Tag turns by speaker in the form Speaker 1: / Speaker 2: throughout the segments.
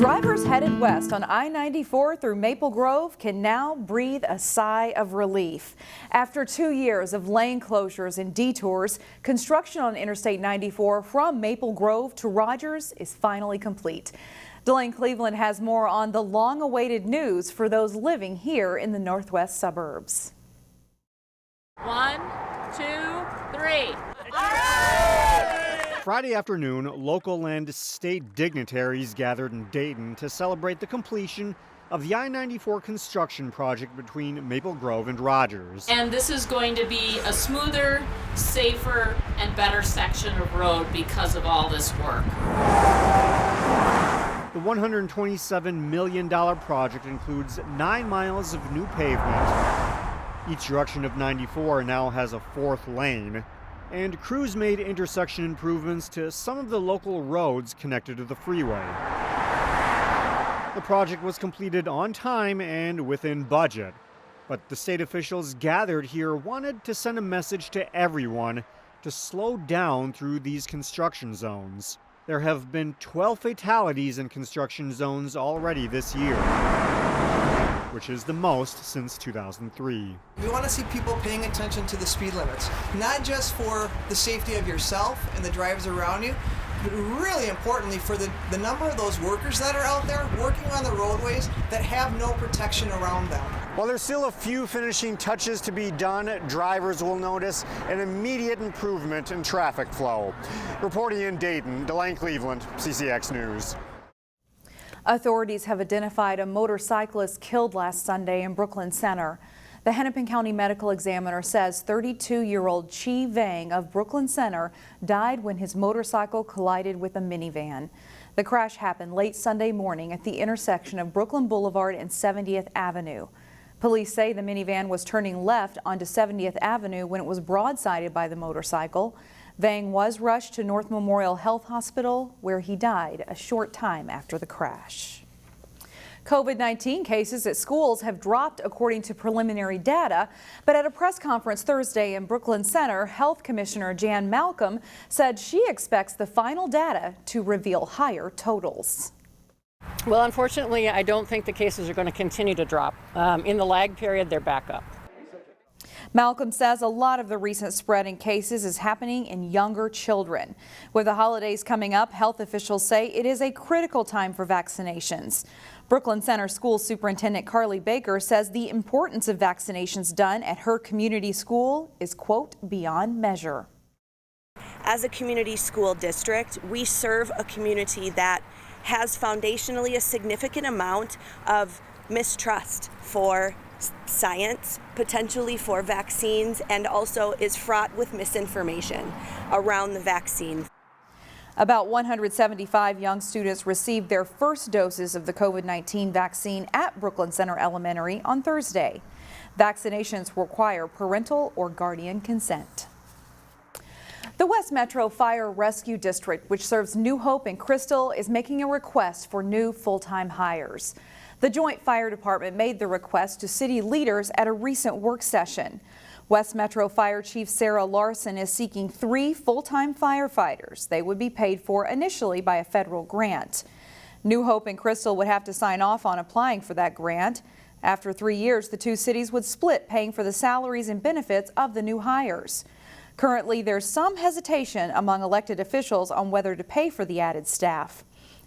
Speaker 1: Drivers headed west on I-94 through Maple Grove can now breathe a sigh of relief. After 2 years of lane closures and detours, construction on Interstate 94 from Maple Grove to Rogers is finally complete. Delane Cleveland has more on the long-awaited news for those living here in the northwest suburbs.
Speaker 2: 1, 2, 3.
Speaker 3: Friday afternoon, local and state dignitaries gathered in Dayton to celebrate the completion of the I-94 construction project between Maple Grove and Rogers.
Speaker 2: And this is going to be a smoother, safer, and better section of road because of all this work.
Speaker 3: The $127 million project includes 9 miles of new pavement. Each direction of 94 now has a 4th lane. And crews made intersection improvements to some of the local roads connected to the freeway. The project was completed on time and within budget, but the state officials gathered here wanted to send a message to everyone to slow down through these construction zones. There have been 12 fatalities in construction zones already this year, which is the most since 2003.
Speaker 4: We want to see people paying attention to the speed limits, not just for the safety of yourself and the drivers around you, but really importantly for the number of those workers that are out there working on the roadways that have no protection around them.
Speaker 5: While there's still a few finishing touches to be done, drivers will notice an immediate improvement in traffic flow. Reporting in Dayton, Delane Cleveland, CCX News.
Speaker 1: Authorities have identified a motorcyclist killed last Sunday in Brooklyn Center. The Hennepin County Medical Examiner says 32-year-old Chi Vang of Brooklyn Center died when his motorcycle collided with a minivan. The crash happened late Sunday morning at the intersection of Brooklyn Boulevard and 70th Avenue. Police say the minivan was turning left onto 70th Avenue when it was broadsided by the motorcycle. Vang was rushed to North Memorial Health Hospital, where he died a short time after the crash. COVID-19 cases at schools have dropped according to preliminary data, but at a press conference Thursday in Brooklyn Center, Health Commissioner Jan Malcolm said she expects the final data to reveal higher totals.
Speaker 6: Well, unfortunately, I don't think the cases are going to continue to drop. In the lag period, they're back up.
Speaker 1: Malcolm says a lot of the recent spread in cases is happening in younger children. With the holidays coming up, health officials say it is a critical time for vaccinations. Brooklyn Center School Superintendent Carly Baker says the importance of vaccinations done at her community school is, quote, beyond measure.
Speaker 7: As a community school district, we serve a community that has foundationally a significant amount of mistrust for science, potentially for vaccines, and also is fraught with misinformation around the vaccine.
Speaker 1: About 175 young students received their first doses of the COVID-19 vaccine at Brooklyn Center Elementary on Thursday. Vaccinations require parental or guardian consent. The West Metro Fire Rescue District, which serves New Hope and Crystal, is making a request for new full-time hires. The Joint Fire Department made the request to city leaders at a recent work session. West Metro Fire Chief Sarah Larson is seeking 3 full-time firefighters. They would be paid for initially by a federal grant. New Hope and Crystal would have to sign off on applying for that grant. After 3 years, the two cities would split paying for the salaries and benefits of the new hires. Currently, there's some hesitation among elected officials on whether to pay for the added staff.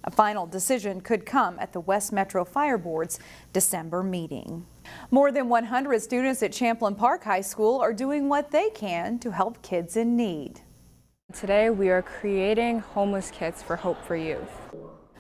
Speaker 1: A final decision could come at the West Metro Fire Board's December meeting. More than 100 students at Champlin Park High School are doing what they can to help kids in need.
Speaker 8: Today we are creating homeless kits for Hope for Youth.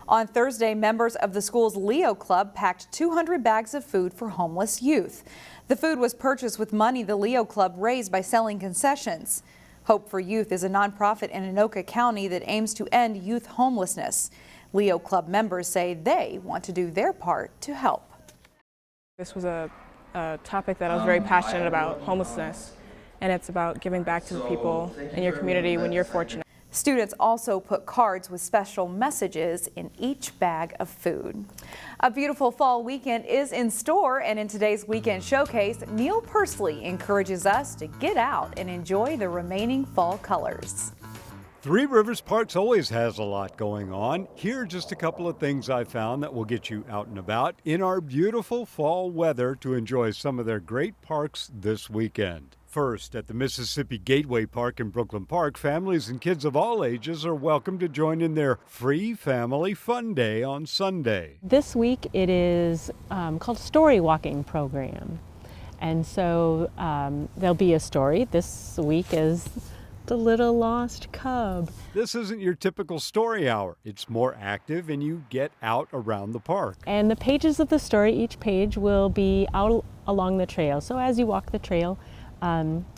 Speaker 1: On Thursday, members of the school's Leo Club packed 200 bags of food for homeless youth. The food was purchased with money the Leo Club raised by selling concessions. Hope for Youth is a nonprofit in Anoka County that aims to end youth homelessness. Leo Club members say they want to do their part to help.
Speaker 8: This was a topic that I was very passionate about, homelessness, and it's about giving back to the people in your community when you're fortunate.
Speaker 1: Students also put cards with special messages in each bag of food. A beautiful fall weekend is in store, and in today's Weekend Showcase, Neil Persley encourages us to get out and enjoy the remaining fall colors.
Speaker 9: Three Rivers Parks always has a lot going on. Here are just a couple of things I found that will get you out and about in our beautiful fall weather to enjoy some of their great parks this weekend. First, at the Mississippi Gateway Park in Brooklyn Park, families and kids of all ages are welcome to join in their free family fun day on Sunday.
Speaker 10: This week it is called Story Walking Program. And so there'll be a story. This week is The Little Lost Cub.
Speaker 9: This isn't your typical story hour. It's more active and you get out around the park.
Speaker 10: And the pages of the story, each page will be out along the trail. So as you walk the trail,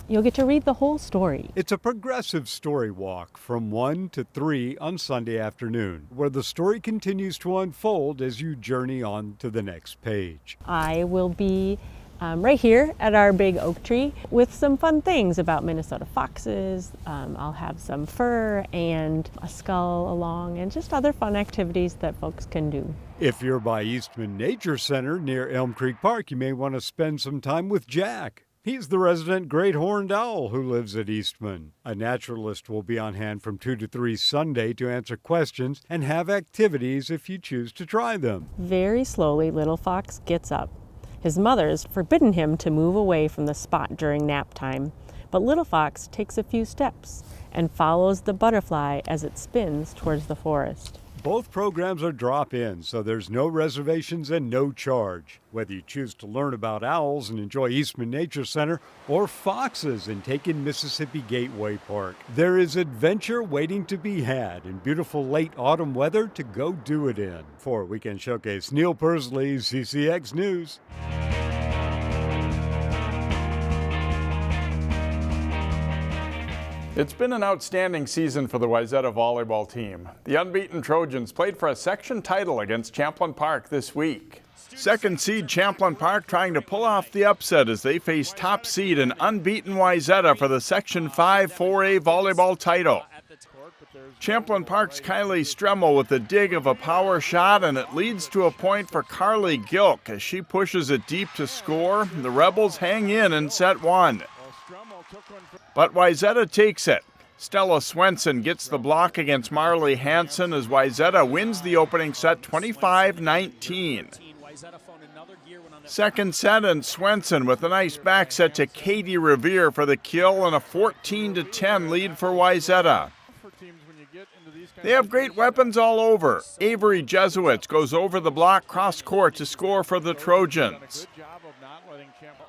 Speaker 10: you'll get to read the whole story.
Speaker 9: It's a progressive story walk from 1 to 3 on Sunday afternoon, where the story continues to unfold as you journey on to the next page.
Speaker 10: I will be right here at our big oak tree with some fun things about Minnesota foxes. I'll have some fur and a skull along and just other fun activities that folks can do.
Speaker 9: If you're by Eastman Nature Center near Elm Creek Park, you may want to spend some time with Jack. He's the resident great horned owl who lives at Eastman. A naturalist will be on hand from 2 to 3 Sunday to answer questions and have activities if you choose to try them.
Speaker 10: Very slowly, Little Fox gets up. His mother's forbidden him to move away from the spot during nap time, but Little Fox takes a few steps and follows the butterfly as it spins towards the forest.
Speaker 9: Both programs are drop-in, so there's no reservations and no charge. Whether you choose to learn about owls and enjoy Eastman Nature Center or foxes and take in Mississippi Gateway Park, there is adventure waiting to be had and beautiful late autumn weather to go do it in. For Weekend Showcase, Neil Persley, CCX News.
Speaker 11: It's been an outstanding season for the Wayzata volleyball team. The unbeaten Trojans played for a section title against Champlin Park this week. Second seed Champlin Park trying to pull off the upset as they face top seed and unbeaten Wayzata for the Section 5 4A volleyball title. Champlin Park's Kylie Stremmel with a dig of a power shot, and it leads to a point for Carly Gilk as she pushes it deep to score. The Rebels hang in set 1. But Wayzata takes it. Stella Swenson gets the block against Marley Hansen as Wayzata wins the opening set 25-19. Second set, and Swenson with a nice back set to Katie Revere for the kill and a 14-10 lead for Wayzata. They have great weapons all over. Avery Jesuits goes over the block cross court to score for the Trojans.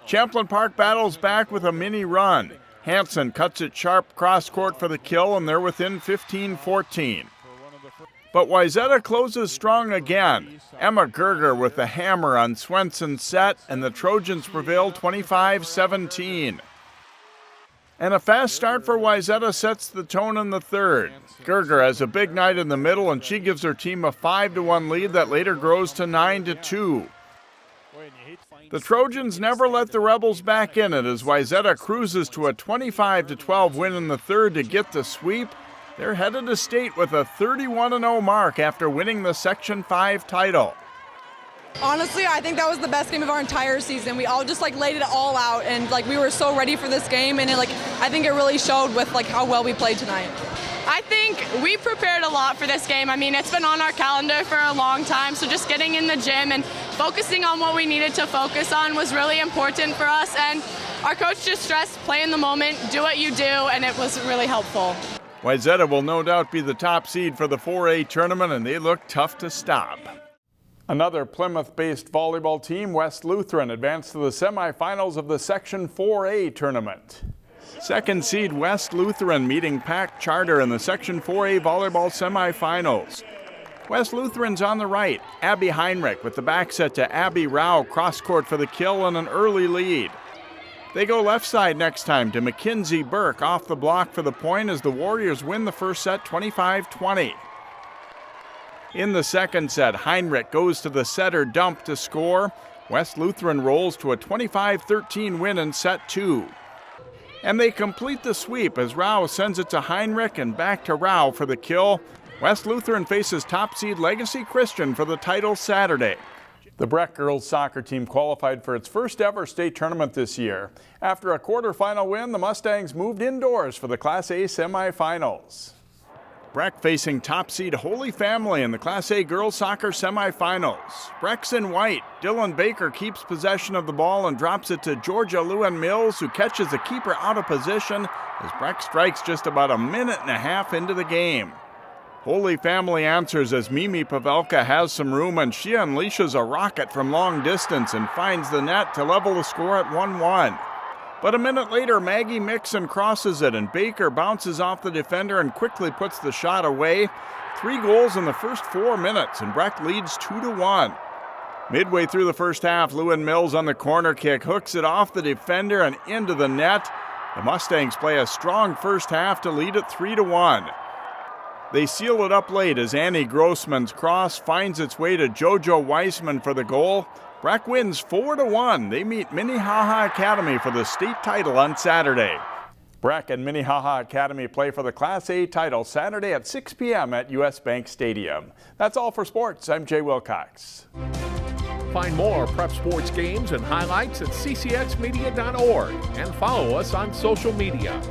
Speaker 11: Champlin Park battles back with a mini run. Hansen cuts it sharp cross court for the kill, and they're within 15-14. But Wayzata closes strong again. Emma Gerger with the hammer on Swenson's set, and the Trojans prevail 25-17. And a fast start for Wayzata sets the tone in the third. Gerger has a big night in the middle, and she gives her team a 5-1 lead that later grows to 9-2. The Trojans never let the Rebels back in it as Wayzata cruises to a 25-12 win in the third to get the sweep. They're headed to state with a 31-0 mark after winning the Section 5 title.
Speaker 12: Honestly, I think that was the best game of our entire season. We all just laid it all out, and we were so ready for this game, and I think it really showed with how well we played tonight.
Speaker 13: I think we prepared a lot for this game. I mean, it's been on our calendar for a long time, so just getting in the gym and focusing on what we needed to focus on was really important for us, and our coach just stressed, play in the moment, do what you do, and it was really helpful.
Speaker 11: Wayzata will no doubt be the top seed for the 4A tournament, and they look tough to stop. Another Plymouth-based volleyball team, West Lutheran, advanced to the semifinals of the Section 4A tournament. Second seed West Lutheran meeting PACT Charter in the Section 4A volleyball semifinals. West Lutheran's on the right. Abby Heinrich with the back set to Abby Rao, cross court for the kill and an early lead. They go left side next time to Mackenzie Burke off the block for the point as the Warriors win the first set 25-20. In the second set, Heinrich goes to the setter dump to score. West Lutheran rolls to a 25-13 win in set 2. And they complete the sweep as Rao sends it to Heinrich and back to Rao for the kill. West Lutheran faces top seed Legacy Christian for the title Saturday. The Breck girls soccer team qualified for its first ever state tournament this year. After a quarterfinal win, the Mustangs moved indoors for the Class A semifinals. Breck facing top seed Holy Family in the Class A girls soccer semifinals. Breck's in white. Dylan Baker keeps possession of the ball and drops it to Georgia Lewin Mills, who catches the keeper out of position as Breck strikes just about a minute and a half into the game. Holy Family answers as Mimi Pavelka has some room, and she unleashes a rocket from long distance and finds the net to level the score at 1-1. But a minute later, Maggie Mixon crosses it, and Baker bounces off the defender and quickly puts the shot away. 3 goals in the first 4 minutes, and Breck leads 2-1. Midway through the first half, Lewin Mills on the corner kick hooks it off the defender and into the net. The Mustangs play a strong first half to lead it 3-1. They seal it up late as Annie Grossman's cross finds its way to JoJo Weissman for the goal. Breck wins 4-1. They meet Minnehaha Academy for the state title on Saturday. Breck and Minnehaha Academy play for the Class A title Saturday at 6 p.m. at US Bank Stadium. That's all for sports. I'm Jay Wilcox.
Speaker 14: Find more prep sports games and highlights at ccxmedia.org and follow us on social media.